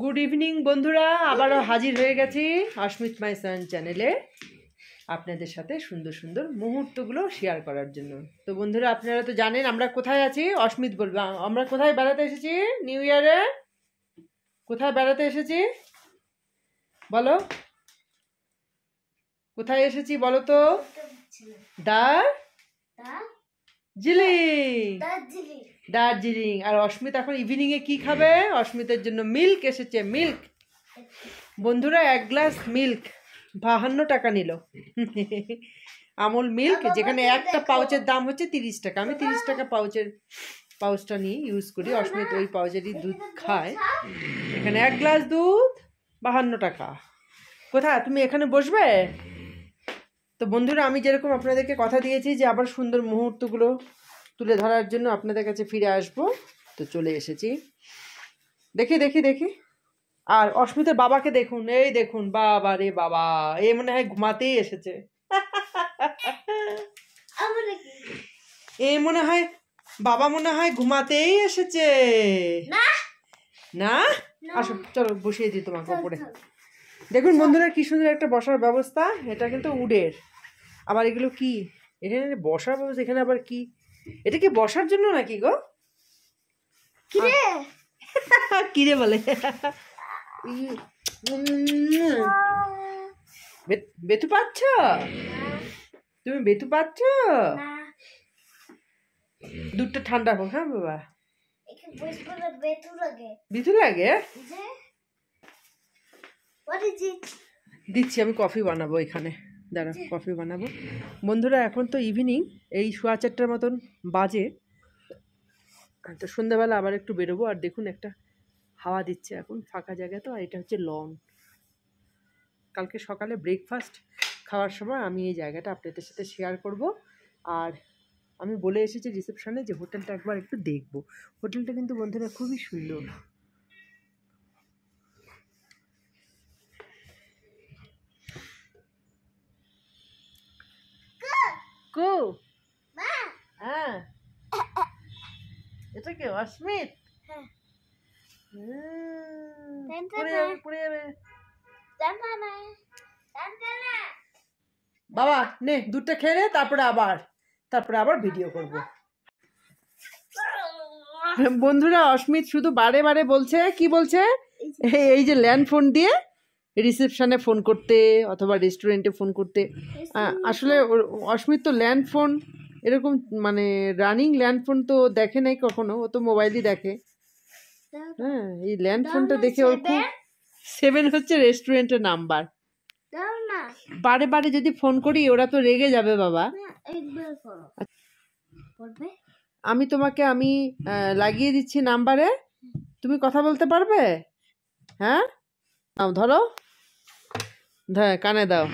Good evening বন্ধুরা, আবারও হাজির হয়ে গেছি অস্মিত মাই সান চ্যানেলে আপনাদের সাথে সুন্দর সুন্দর মুহূর্তগুলো শেয়ার করার জন্য। তো বন্ধুরা, আপনারা তো জানেন আমরা কোথায় আছি। অস্মিত বলবে আমরা কোথায় বেড়াতে এসেছি নিউ ইয়ারে। কোথায় বেড়াতে এসেছি বলো, কোথায় এসেছি বলো তো? দার্জিলিং। আর অস্মিত এখন ইভিনিং এ কি খাবে? অস্মিতের জন্য মিল্ক এসেছে, মিল্ক। বন্ধুরা, 1 গ্লাস মিল্ক 52 টাকা নিল। আমুল মিল্ক, যেখানে একটা পাউচের দাম হচ্ছে 30 টাকা। আমি 30 টাকা পাউচটা নিয়ে ইউজ করি। অস্মিত ওই পাউচেরই দুধ খায়। এখানে 1 গ্লাস দুধ 52 টাকা। কোথায় তুমি এখানে বসবে? তো বন্ধুরা, আমি যেরকম আপনাদেরকে কথা দিয়েছি যে আবার সুন্দর মুহূর্তগুলো তুলে ধরার জন্য আপনাদের কাছে ফিরে আসব, তো চলে এসেছি। দেখি দেখি দেখি। আর অস্মিতের বাবাকে দেখুন, এই দেখুন, বাবা রে বাবা, এ মনে হয় ঘুমাতেই এসেছে। এ মনে হয় বাবা মনে হয় ঘুমাতেই এসেছে। না আসো, চলো বসিয়ে দিই তোমাকে উপরে। দেখুন বন্ধুরা, কি সুন্দর একটা বসার ব্যবস্থা। এটা কিন্তু উডের। আবার এগুলো কি, এখানে বসার ব্যবস্থা। এখানে আবার কি, এটা কি বসার জন্য নাকি গো? কিরে বলে বেতু পাচ্ছ তুমি? বেতু পাচ্ছ? দুধটা ঠান্ডা হোক। হ্যাঁ বাবা, বেতু লাগে। দিচ্ছি, আমি কফি বানাবো এখানে। দাঁড়া, কফি বানাবো। বন্ধুরা, এখন তো ইভিনিং, এই 4:15 মতন বাজে। তো সন্ধ্যাবেলা আবার একটু বেরোবো। আর দেখুন, একটা হাওয়া দিচ্ছে এখন, ফাঁকা জায়গা তো। আর এটা হচ্ছে লন। কালকে সকালে ব্রেকফাস্ট খাওয়ার সময় আমি এই জায়গাটা আপনাদের সাথে শেয়ার করব। আর আমি বলে এসেছি রিসেপশনে যে হোটেলটা একবার একটু দেখব। হোটেলটা কিন্তু বন্ধুরা খুবই সুন্দর। হ্যাঁ, এটা কি অস্মিত? বাবা নে, দুধটা খেয়ে নে, তারপরে আবার ভিডিও করব। বন্ধুরা, অস্মিত শুধু বারে বারে বলছে, কি বলছে, এই যে ল্যান্ড ফোন দিয়ে রিসেপশনে ফোন করতে অথবা রেস্টুরেন্টে ফোন করতে। আসলে অস্মিত তো ল্যান্ড ফোন এরকম মানে রানিং ল্যান্ড ফোন তো দেখে নাই কখনো। ও তো মোবাইলই দেখে। হ্যাঁ, এই ল্যান্ড ফোনটা দেখে ওর খুব। 7 হচ্ছে রেস্টুরেন্টের নাম্বার। বারে বারে যদি ফোন করি ওরা তো রেগে যাবে বাবা। আমি তোমাকে লাগিয়ে দিচ্ছি নাম্বারে, তুমি কথা বলতে পারবে? হ্যাঁ, ধরো, কানে দাও।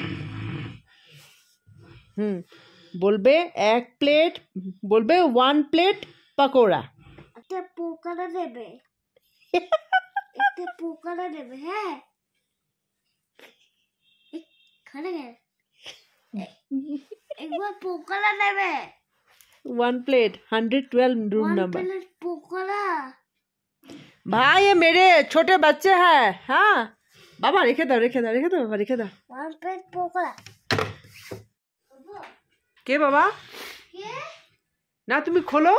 বলবে 1 প্লেট, বলবে 1 প্লেট পকোড়া। একটা পকোড়া দেবে, একটা পকোড়া দেবে। হ্যাঁ, একবার পকোড়া দেবে। 1 প্লেট 112 रूम नंबर। पकोड़ा भाई, ये मेरे छोटे बच्चे हैं। हाँ बाबा, रेखे दो बाबा, रेखे दो। 1 प्लेट पकोड़ा के बाबा ना, तुम्हें खोलो।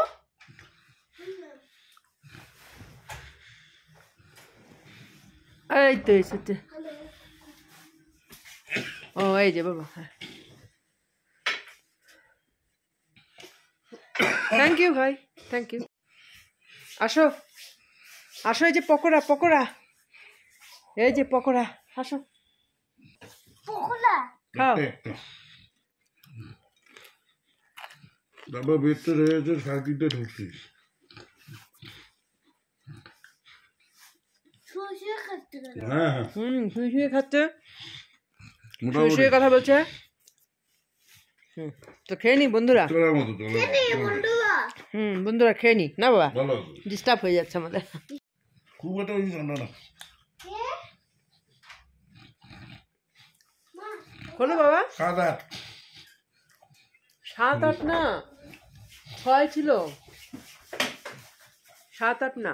এই তো এসেছে। ও এই যে বাবা, হ্যাঁ, থ্যাংক ইউ ভাই, থ্যাংক ইউ। আসো আসো, এই যে পকোড়া, এই যে পকোড়া, আসো খাও। বাবা ভেতরে রয়েছে, সাকিতে ঢুকছিস। হ্যাঁ হ্যাঁ, শুয়ে খাচ্ছে, শুয়ে কথা বলছে। তো খেয়ে নি বন্ধুরা। বন্ধুরা খেয়ে নি না বাবা, ডিস্টার্ব হয়ে যাচ্ছে আমাদের। খুব একটা বেশি ঠান্ডা না। খোলো বাবা। 7-8 না, 6 ছিল, 7-8 না।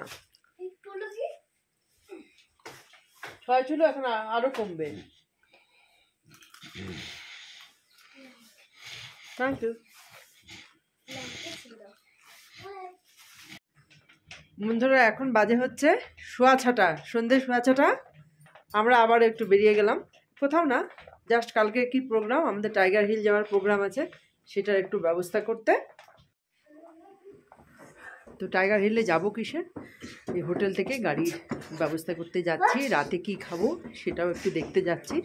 হয়েছিল, এখন আরো কমবে। Thank you. বন্ধুরা এখন বাজে হচ্ছে 6:15, সন্ধ্যে 6:15। আমরা আবার একটু বেরিয়ে গেলাম, কোথাও না, জাস্ট কালকে কি প্রোগ্রাম, আমাদের টাইগার হিল যাওয়ার প্রোগ্রাম আছে, সেটার একটু ব্যবস্থা করতে। তো টাইগার হিলে যাবো কিসে, এই হোটেল থেকে গাড়ির ব্যবস্থা করতে যাচ্ছি, রাতে কি খাবো সেটাও একটু দেখতে যাচ্ছি।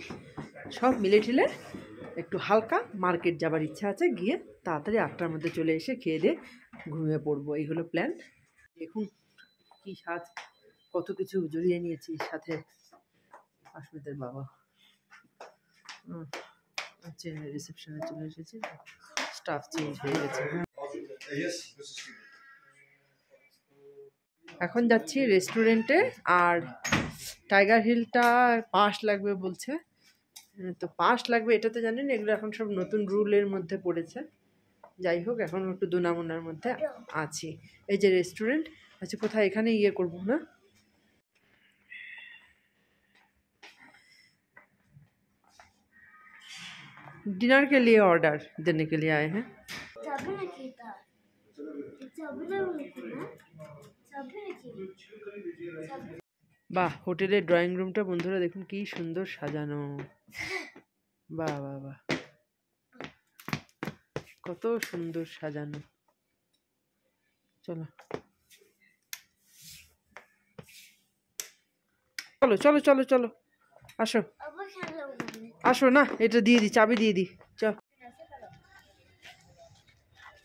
সব মিলে ঠিলে একটু হালকা মার্কেট যাবার ইচ্ছা আছে, গিয়ে তাড়াতাড়ি 8টার মধ্যে চলে এসে খেয়ে দিয়ে ঘুমিয়ে পড়বো, এই হলো প্ল্যান। দেখুন কি সাজ, কত কিছু জড়িয়ে নিয়েছি সাথে। আশমিতের বাবা হচ্ছে রিসেপশনে চলে এসেছে, স্টাফ চেঞ্জ হয়ে গেছে। এখন যাচ্ছি রেস্টুরেন্টে, আর টাইগার হিলটা পাস লাগবে বলছে, তো পাস লাগবে এটা তো জানেন, এগুলো এখন সব নতুন রুলের মধ্যে পড়েছে। যাই হোক, এখন একটু দুনামুনার মধ্যে আছি। এই যে রেস্টুরেন্ট আচ্ছা, কোথায়, এখানে ইয়ে করবো না। डिनर के लिए ऑर्डर देने के लिए आए हैं। বাহ, হোটেলের ড্রয়িং রুমটা বন্ধুরা দেখুন কি সুন্দর সাজানো। বাহ বাহ বাহ, কত সুন্দর সাজানো। চলো চলো চলো চলো চলো, আসো আসো না, এটা দিয়ে দিই, চাবি দিয়ে দিই, চল।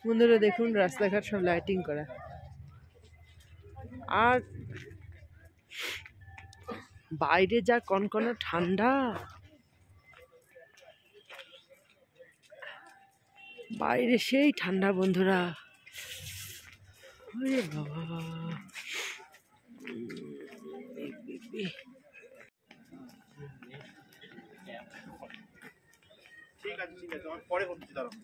বন্ধুরা দেখুন রাস্তাঘাট সব লাইটিং করা, আর বাইরে যা কনকনে ঠান্ডা, বাইরে সেই ঠান্ডা বন্ধুরা। আরে বাবা, ঠিক আছে ঠিক আছে, আমার পরে হচ্ছে, দাঁড়াও।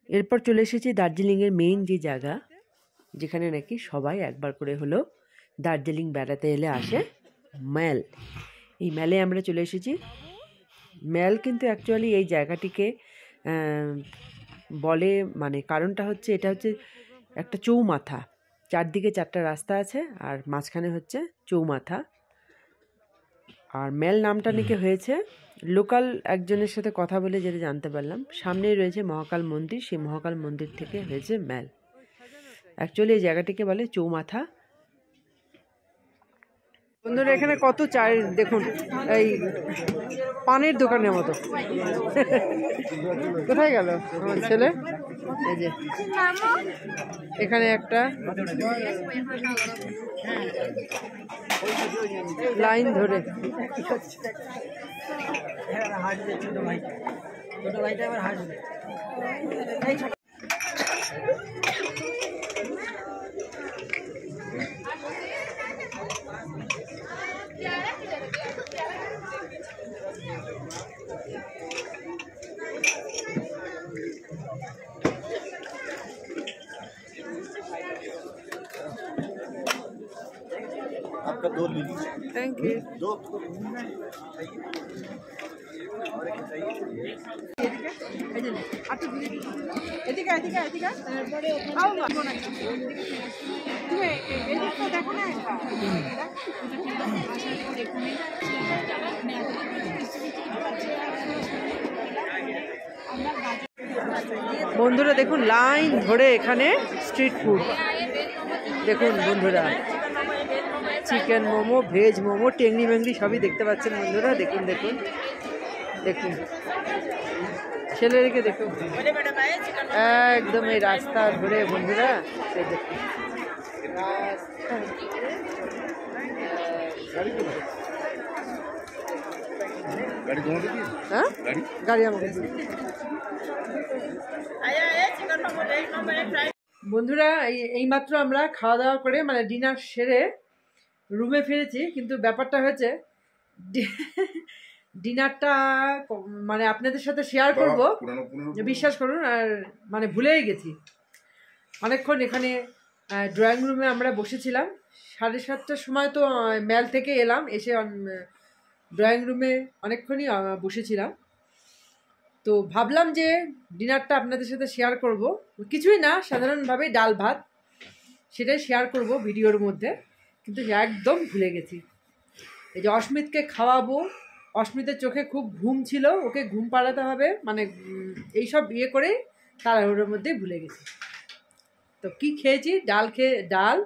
এরপর চলে এসেছি দার্জিলিংয়ের মেইন যে জায়গা, যেখানে নাকি সবাই একবার করে হলো দার্জিলিং বেড়াতে এলে আসে, ম্যাল। এই ম্যালে আমরা চলে এসেছি। ম্যাল কিন্তু অ্যাকচুয়ালি এই জায়গাটিকে বলে, মানে কারণটা হচ্ছে, এটা হচ্ছে একটা চৌমাথা, চারদিকে 4টা রাস্তা আছে, আর মাঝখানে হচ্ছে চৌমাথা। আর ম্যাল নামটা নাকি হয়েছে লোকাল একজনের সাথে কথা বলে যেটা জানতে পারলাম, সামনেই রয়েছে মহাকাল মন্দির, সেই মহাকাল মন্দির থেকে হয়েছে ম্যাল। অ্যাকচুয়ালি এই জায়গাটিকে বলে চৌমাথা। বন্ধুরা এখানে কত চায় দেখুন, এই পানের দোকানের মতো। কোথায় গেল আমার ছেলে? এই যে এখানে একটা লাইন ধরে, आपका 2 ले लीजिए। Thank you. 2 বন্ধুরা দেখুন লাইন ধরে এখানে স্ট্রিট ফুড, দেখুন বন্ধুরা চিকেন মোমো, ভেজ মোমো, টেংরি মেংরি সবই দেখতে পাচ্ছেন বন্ধুরা। দেখুন দেখুন দেখুন, ছেলেদেরকে দেখুন একদম এই রাস্তা ধরে বন্ধুরা, এই দেখুন गाड़ी कौन सी थी? হ্যাঁ गाड़ी গাড়ি আমাকে দিন। বন্ধুরা এইমাত্র আমরা খাওয়া দাওয়া করে মানে ডিনার সেরে রুমে ফিরেছি, কিন্তু ব্যাপারটা হয়েছে ডিনারটা মানে আপনাদের সাথে শেয়ার করব, বিশ্বাস করুন, আর মানে ভুলেই গেছি। অনেকক্ষণ এখানে ড্রয়িং রুমে আমরা বসেছিলাম, 7:30টার সময় তো মেল থেকে এলাম, এসে ড্রয়িং রুমে অনেকক্ষণই বসেছিলাম। তো ভাবলাম যে ডিনারটা আপনাদের সাথে শেয়ার করব, কিছুই না, সাধারণভাবে ডাল ভাত, সেটাই শেয়ার করব ভিডিওর মধ্যে, কিন্তু একদম ভুলে গেছি। এই যে অস্মিতকে খাওয়াবো, অস্মিতের চোখে খুব ঘুম ছিল, ওকে ঘুম পাড়াতে হবে, মানে এইসব ইয়ে করে তাড়াহুড়োর মধ্যেই ভুলে গেছি। তো কি খেয়েছি, ডাল,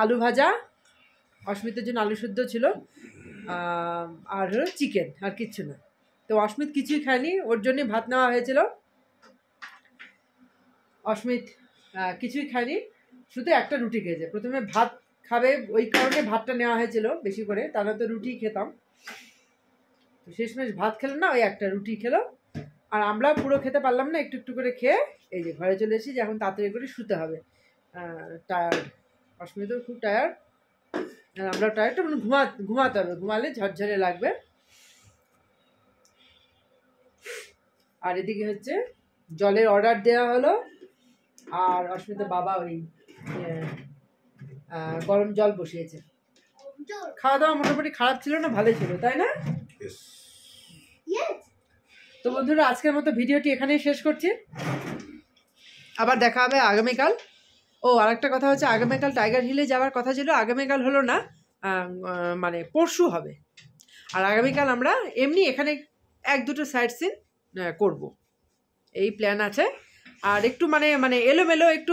আলু ভাজা, অস্মিতের জন্য আলু সেদ্ধ ছিল, আর হলো চিকেন, আর কিচ্ছু না। তো অস্মিত কিছুই খায়নি, ওর জন্যই ভাত নেওয়া হয়েছিল। অস্মিত কিছুই খায়নি, শুধু একটা রুটি খেয়েছে। প্রথমে ভাত খাবে ওই কারণে ভাতটা নেওয়া হয়েছিল বেশি করে, তারা তো রুটি খেতাম। তো শেষমেশ ভাত খেলো না, ওই একটা রুটি খেলো। আর আমরা পুরো খেতে পারলাম না, একটু একটু করে খেয়ে এই যে ঘরে চলে এসেছি, যে এখন তাড়াতাড়ি করে শুতে হবে। টায়ার্ড, অস্মিতও খুব টায়ার্ড, আর আমরা টায়ার্ড, মানে ঘুমাতে হবে, ঘুমালে ঝরঝরে লাগবে। আর এদিকে হচ্ছে জলের অর্ডার দেওয়া হলো, আর অস্মিতার বাবা ওই গরম জল বসিয়েছে। খাওয়া দাওয়া মোটামুটি খারাপ ছিল না, ভালোই ছিল, তাই না? তো বন্ধুরা, আজকের মতো ভিডিওটি এখানেই শেষ করছি, আবার দেখা হবে আগামীকাল। ও আরেকটা কথা হচ্ছে, আগামীকাল টাইগার হিলে যাওয়ার কথা ছিল, আগামীকাল হলো না, মানে পরশু হবে। আর আগামীকাল আমরা এমনি এখানে 1-2 সাইট সিন করব, এই প্ল্যান আছে। আর একটু মানে এলোমেলো, একটু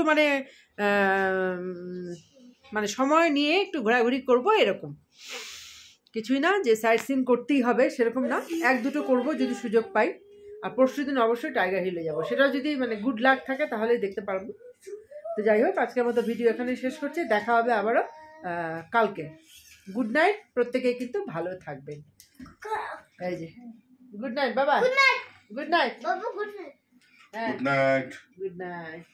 মানে সময় নিয়ে একটু ঘোরাঘুরি করব, এরকম কিছুই না যে সাইট সিন করতেই হবে সেরকম না, 1-2 করব যদি সুযোগ পাই। আর পরশু দিন অবশ্যই টাইগার হিলে যাব, সেটা যদি মানে গুড লাক থাকে তাহলেই দেখতে পারবো। তো যাই হোক, আজকের মতো ভিডিও এখানে শেষ করছি, দেখা হবে আবারও কালকে। গুড নাইট, প্রত্যেকেই কিন্তু ভালো থাকবেন। এই যে গুড নাইট বাবা, গুড নাইট বাবা, গুড নাইট, হ্যাঁ গুড নাইট, গুড নাইট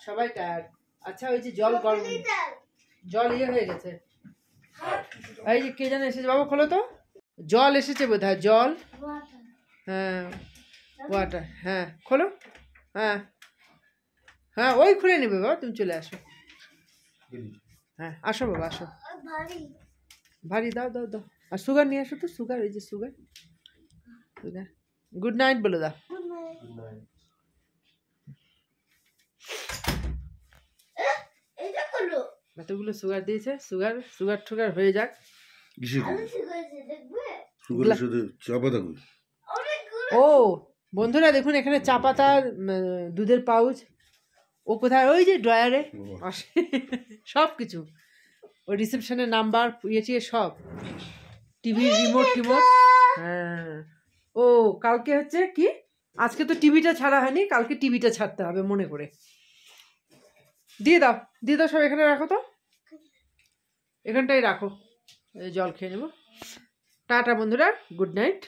সবাই টায়ার্ড। আচ্ছা, ওই যে জল গরম, জল ইয়ে হয়ে গেছে, এই যে কে জানে এসেছে, বাবা খোলো তো, জল এসেছে বোধহয়, জল, হ্যাঁ ওয়াটার, হ্যাঁ খোলো, হ্যাঁ হ্যাঁ ওই খুলে নেবে বাবা, তুমি চলে আসো, হ্যাঁ আসো বাবা আসো, ভারী দাও দাও দাও, আর সুগার নিয়ে আসো তো, সুগার, এই যে সুগার, সুগার। গুড নাইট বলে দাও, এতগুলো সুগার দিয়েছে, সুগার হয়ে যাক। ও বন্ধুরা দেখুন, এখানে চা পাতার দুধের পাউচ, ও কোথায়, ওই যে ড্রয়ারে, সব কিছু, ওই রিসেপশনের নাম্বার ইয়ে সব, টিভি রিমোট, হ্যাঁ। ও কালকে হচ্ছে কি, আজকে তো টিভিটা ছাড়া হয়নি, কালকে টিভিটা ছাড়তে হবে মনে করে। দিয়ে দাও সব এখানে রাখো তো, এখানটাই রাখো, জল খেয়ে নেবো। টাটা বন্ধুরা, গুড নাইট।